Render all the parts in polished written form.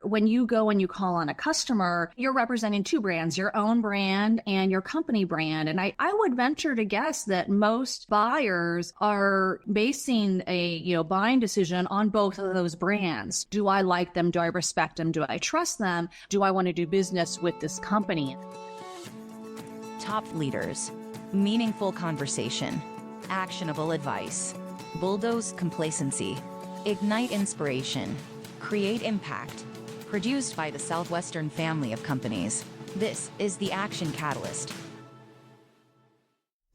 when you go and you call on a customer, you're representing two brands, your own brand and your company brand. And I would venture to guess that most buyers are basing a, buying decision on both of those brands. Do I like them? Do I respect them? Do I trust them? Do I want to do business with this company? Top leaders, meaningful conversation, actionable advice, bulldoze complacency, ignite inspiration, create impact. Produced by the Southwestern family of companies. This is the Action Catalyst.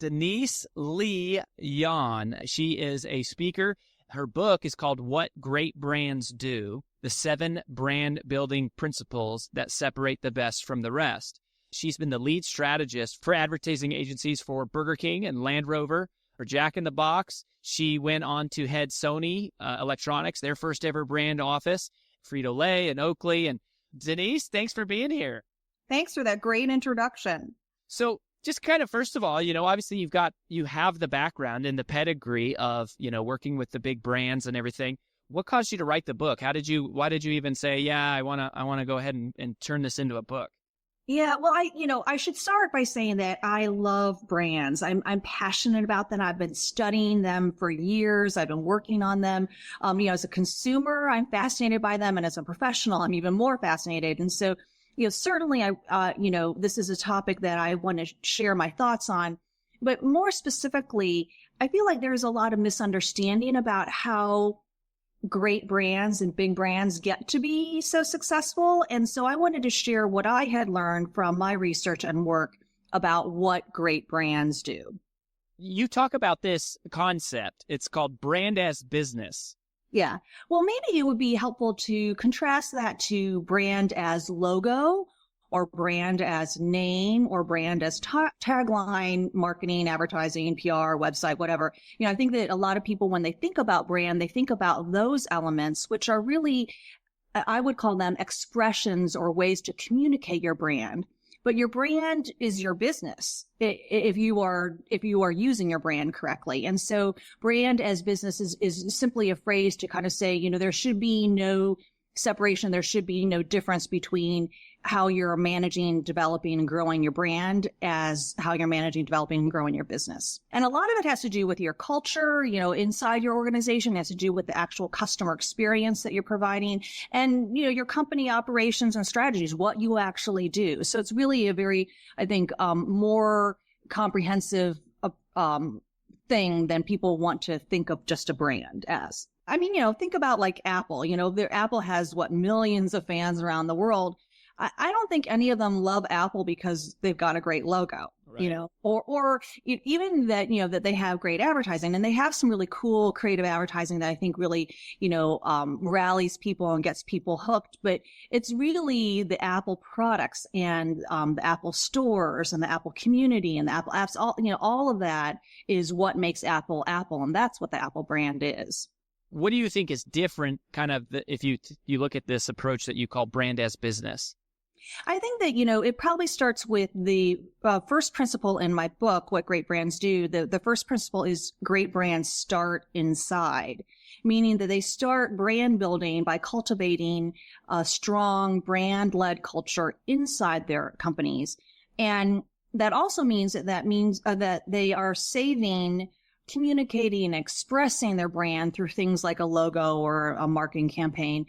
Denise Lee Yohn. She is a speaker. Her book is called What Great Brands Do: The 7 Brand Building Principles That Separate the Best from the Rest. She's been the lead strategist for advertising agencies for Burger King and Land Rover, for Jack in the Box. She went on to head Sony Electronics, their first ever brand office, Frito-Lay and Oakley. And Denise, thanks for being here. Thanks for that great introduction. So just kind of, first of all, obviously you have the background and the pedigree of, working with the big brands and everything. What caused you to write the book? Why did you even say, yeah, I want to go ahead and turn this into a book? Yeah, well, I should start by saying that I love brands. I'm passionate about them. I've been studying them for years. I've been working on them. As a consumer, I'm fascinated by them. And as a professional, I'm even more fascinated. And so, certainly this is a topic that I want to share my thoughts on. But more specifically, I feel like there's a lot of misunderstanding about how great brands and big brands get to be so successful. And so I wanted to share what I had learned from my research and work about what great brands do. You talk about this concept. It's called brand as business. Yeah. Well, maybe it would be helpful to contrast that to brand as logo, or brand as name, or brand as tagline, marketing, advertising, PR, website, whatever. I think that a lot of people, when they think about brand, they think about those elements, which are really, I would call them expressions or ways to communicate your brand. But your brand is your business if you are using your brand correctly. And so brand as business is simply a phrase to kind of say, there should be no separation. There should be no difference between how you're managing, developing, and growing your brand as how you're managing, developing, and growing your business. And a lot of it has to do with your culture, inside your organization. It has to do with the actual customer experience that you're providing, and, your company operations and strategies, what you actually do. So it's really a very, I think, more comprehensive thing than people want to think of just a brand as. I mean, think about like Apple. Apple has millions of fans around the world. I don't think any of them love Apple because they've got a great logo, right. Or even that, that they have great advertising, and they have some really cool creative advertising that I think really, rallies people and gets people hooked. But it's really the Apple products and the Apple stores and the Apple community and the Apple apps, all of that is what makes Apple Apple. And that's what the Apple brand is. What do you think is different, kind of, if you look at this approach that you call brand as business? I think that, it probably starts with the first principle in my book, What Great Brands Do. The first principle is great brands start inside, meaning that they start brand building by cultivating a strong brand-led culture inside their companies. And that also means that they are saving, communicating, expressing their brand through things like a logo or a marketing campaign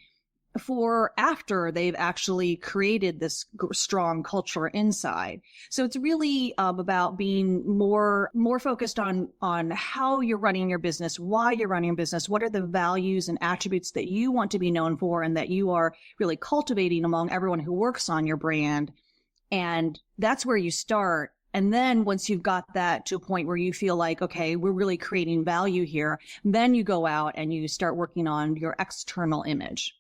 for after they've actually created this strong culture inside. So it's really about being more focused on how you're running your business, why you're running your business, what are the values and attributes that you want to be known for and that you are really cultivating among everyone who works on your brand. And that's where you start. And then once you've got that to a point where you feel like, okay, we're really creating value here, then you go out and you start working on your external image.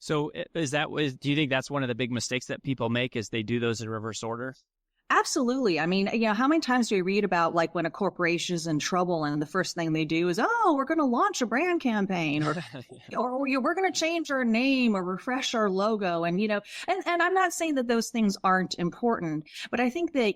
So do you think that's one of the big mistakes that people make, is they do those in reverse order? Absolutely. I mean, how many times do we read about like when a corporation is in trouble and the first thing they do is, oh, we're going to launch a brand campaign or we're going to change our name or refresh our logo. And, and I'm not saying that those things aren't important, but I think that,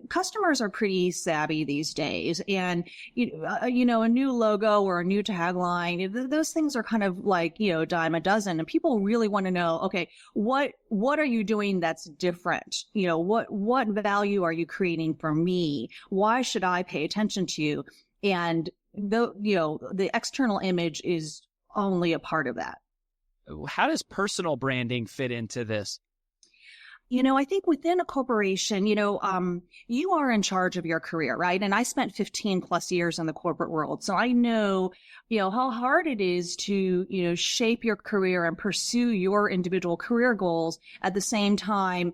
customers are pretty savvy these days. And, a new logo or a new tagline, those things are kind of like, a dime a dozen. And people really want to know, okay, what are you doing that's different? What value are you creating for me? Why should I pay attention to you? And the external image is only a part of that. How does personal branding fit into this? I think within a corporation, you are in charge of your career, right? And I spent 15 plus years in the corporate world. So I know, how hard it is to, shape your career and pursue your individual career goals at the same time,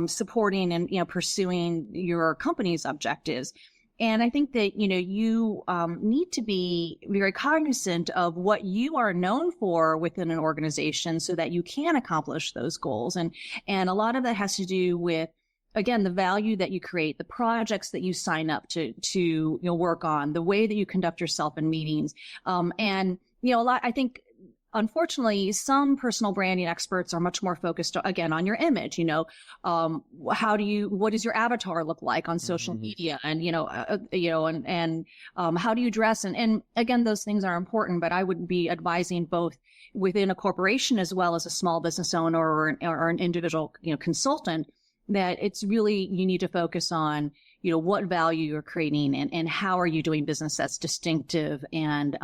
supporting and, pursuing your company's objectives. And I think that, you need to be very cognizant of what you are known for within an organization so that you can accomplish those goals. And a lot of that has to do with, again, the value that you create, the projects that you sign up to work on, the way that you conduct yourself in meetings. And, I think, unfortunately, some personal branding experts are much more focused, again, on your image. What does your avatar look like on social media? And, how do you dress? And again, those things are important, but I would be advising both within a corporation as well as a small business owner or an individual, consultant, that it's really, you need to focus on, what value you're creating and how are you doing business that's distinctive and,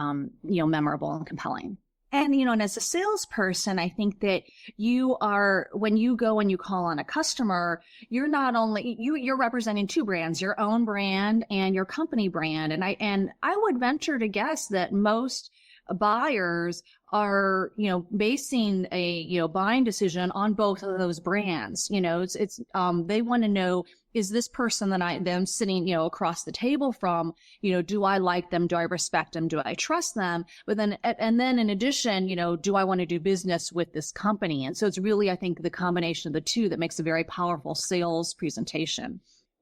memorable and compelling. And, and as a salesperson, I think that when you go and you call on a customer, you're not only, you're representing two brands, your own brand and your company brand. And I would venture to guess that most buyers are, basing a, buying decision on both of those brands. They want to know, is this person that I'm sitting, across the table from, do I like them? Do I respect them? Do I trust them? But then, and then in addition, do I want to do business with this company? And so it's really, I think, the combination of the two that makes a very powerful sales presentation.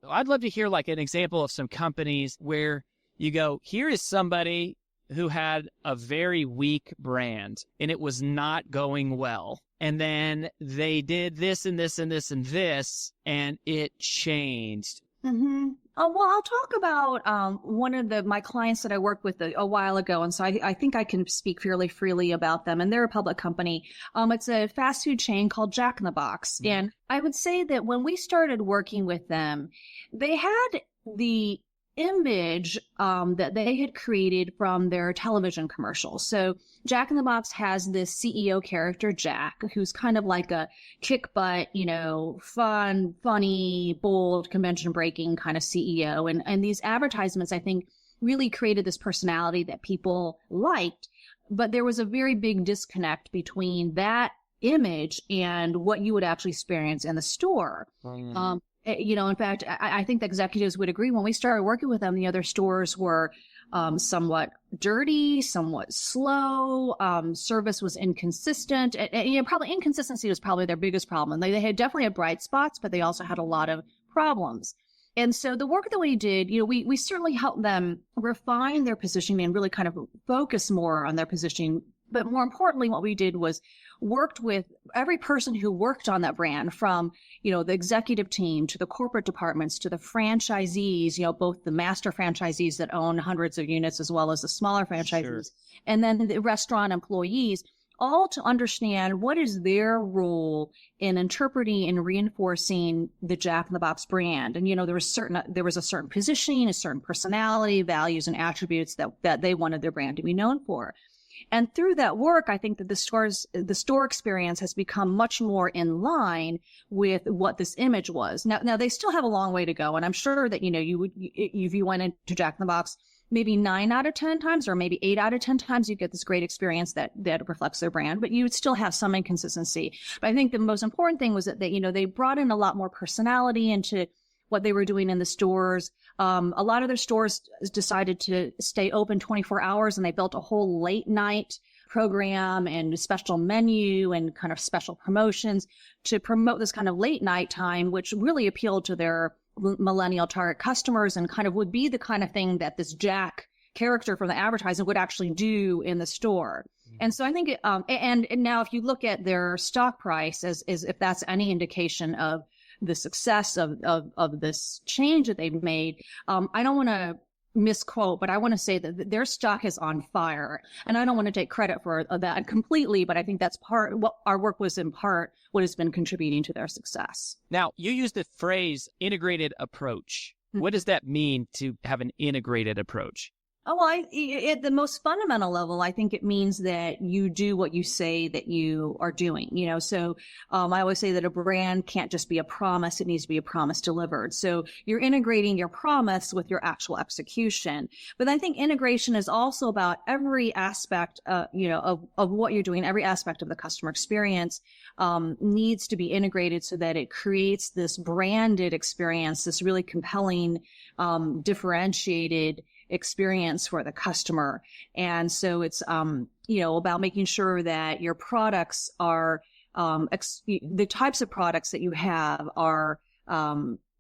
I'd love to hear like an example of some companies where you go, here is somebody who had a very weak brand and it was not going well. And then they did this and this and this and this, and it changed. Mm-hmm. Well, I'll talk about one of my clients that I worked with a while ago. And so I think I can speak fairly freely about them. And they're a public company. It's a fast food chain called Jack in the Box. Mm-hmm. And I would say that when we started working with them, they had the image that they had created from their television commercials. So Jack in the Box has this CEO character, Jack, who's kind of like a kick butt, fun, funny, bold, convention breaking kind of CEO. And these advertisements, I think, really created this personality that people liked. But there was a very big disconnect between that image and what you would actually experience in the store. Mm-hmm. In fact, I think the executives would agree when we started working with them, the other stores were somewhat dirty, somewhat slow. Service was inconsistent. Probably inconsistency was probably their biggest problem. They had definitely had bright spots, but they also had a lot of problems. And so the work that we did, we certainly helped them refine their positioning and really kind of focus more on their positioning. But more importantly, what we did was worked with every person who worked on that brand, from, the executive team to the corporate departments to the franchisees, both the master franchisees that own hundreds of units as well as the smaller franchisees, sure, and then the restaurant employees, all to understand what is their role in interpreting and reinforcing the Jack in the Box brand. And, there was a certain positioning, a certain personality, values, and attributes that they wanted their brand to be known for. And through that work, I think that the store experience has become much more in line with what this image was. Now they still have a long way to go. And I'm sure that, if you went into Jack in the Box, maybe 9 out of 10 times or maybe 8 out of 10 times, you get this great experience that reflects their brand, but you would still have some inconsistency. But I think the most important thing was that they brought in a lot more personality into what they were doing in the stores. A lot of their stores decided to stay open 24 hours, and they built a whole late night program and special menu and kind of special promotions to promote this kind of late night time, which really appealed to their millennial target customers and kind of would be the kind of thing that this Jack character from the advertising would actually do in the store. And so I think, and now if you look at their stock price as if that's any indication of the success of this change that they've made, I don't want to misquote, but I want to say that their stock is on fire. And I don't want to take credit for that completely, but I think that's what our work was in part what has been contributing to their success. Now, you used the phrase integrated approach. What does that mean to have an integrated approach? Oh, well, at the most fundamental level, I think it means that you do what you say that you are doing. So I always say that a brand can't just be a promise. It needs to be a promise delivered. So you're integrating your promise with your actual execution. But I think integration is also about every aspect, of what you're doing. Every aspect of the customer experience needs to be integrated so that it creates this branded experience, this really compelling, differentiated experience for the customer. And so it's, about making sure that your products are, the types of products that you have are,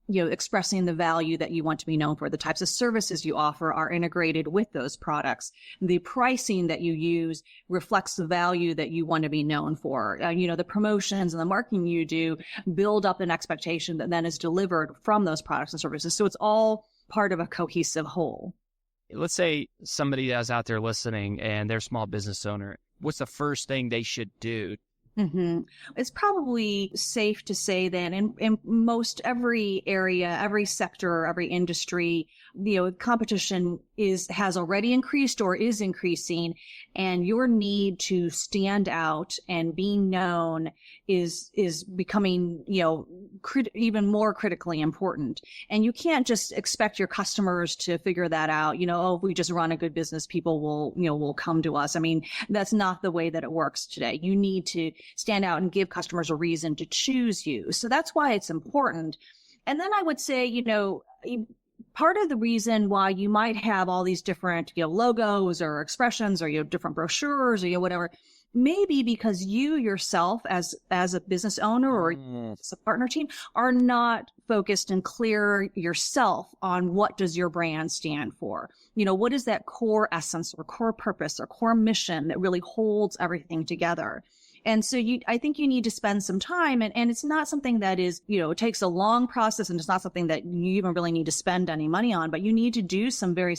expressing the value that you want to be known for. The types of services you offer are integrated with those products. The pricing that you use reflects the value that you want to be known for. The promotions and the marketing you do build up an expectation that then is delivered from those products and services. So it's all part of a cohesive whole. Let's say somebody that's out there listening and they're a small business owner. What's the first thing they should do? Mm-hmm. It's probably safe to say that in most every area, every sector, every industry, competition has already increased or is increasing, and your need to stand out and be known is becoming, even more critically important. And you can't just expect your customers to figure that out. If we just run a good business, people will come to us. I mean, that's not the way that it works today. You need to stand out and give customers a reason to choose you. So that's why it's important. And then I would say, part of the reason why you might have all these different, logos or expressions or, different brochures or, whatever, maybe because you yourself as a business owner or as a partner team are not focused and clear yourself on what does your brand stand for. What is that core essence or core purpose or core mission that really holds everything together? And so I think you need to spend some time, and it's not something that is, it takes a long process, and it's not something that you even really need to spend any money on, but you need to do some very,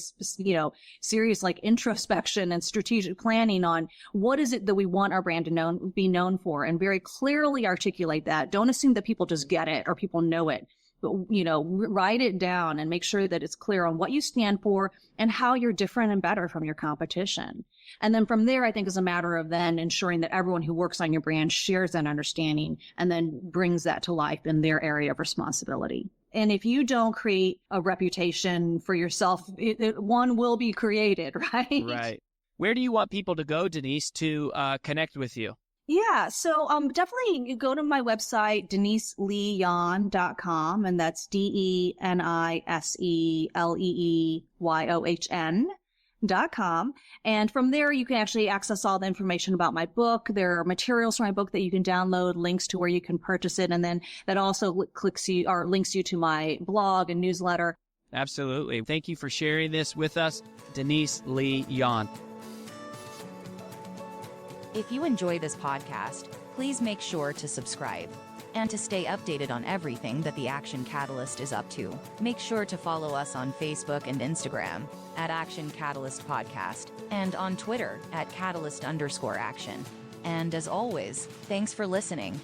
serious like introspection and strategic planning on what is it that we want our brand to be known for, and very clearly articulate that. Don't assume that people just get it or people know it. But, write it down and make sure that it's clear on what you stand for and how you're different and better from your competition. And then from there, I think is a matter of then ensuring that everyone who works on your brand shares that understanding and then brings that to life in their area of responsibility. And if you don't create a reputation for yourself, one will be created, right? Right. Where do you want people to go, Denise, to connect with you? Yeah. So definitely go to my website, DeniseLeeYohn.com, and that's DeniseLeeYohn.com. And from there, you can actually access all the information about my book. There are materials from my book that you can download, links to where you can purchase it. And then that also links you to my blog and newsletter. Absolutely. Thank you for sharing this with us, Denise Lee Yohn. If you enjoy this podcast, please make sure to subscribe. And to stay updated on everything that the Action Catalyst is up to, make sure to follow us on Facebook and Instagram at Action Catalyst Podcast and on Twitter at Catalyst_Action. And as always, thanks for listening.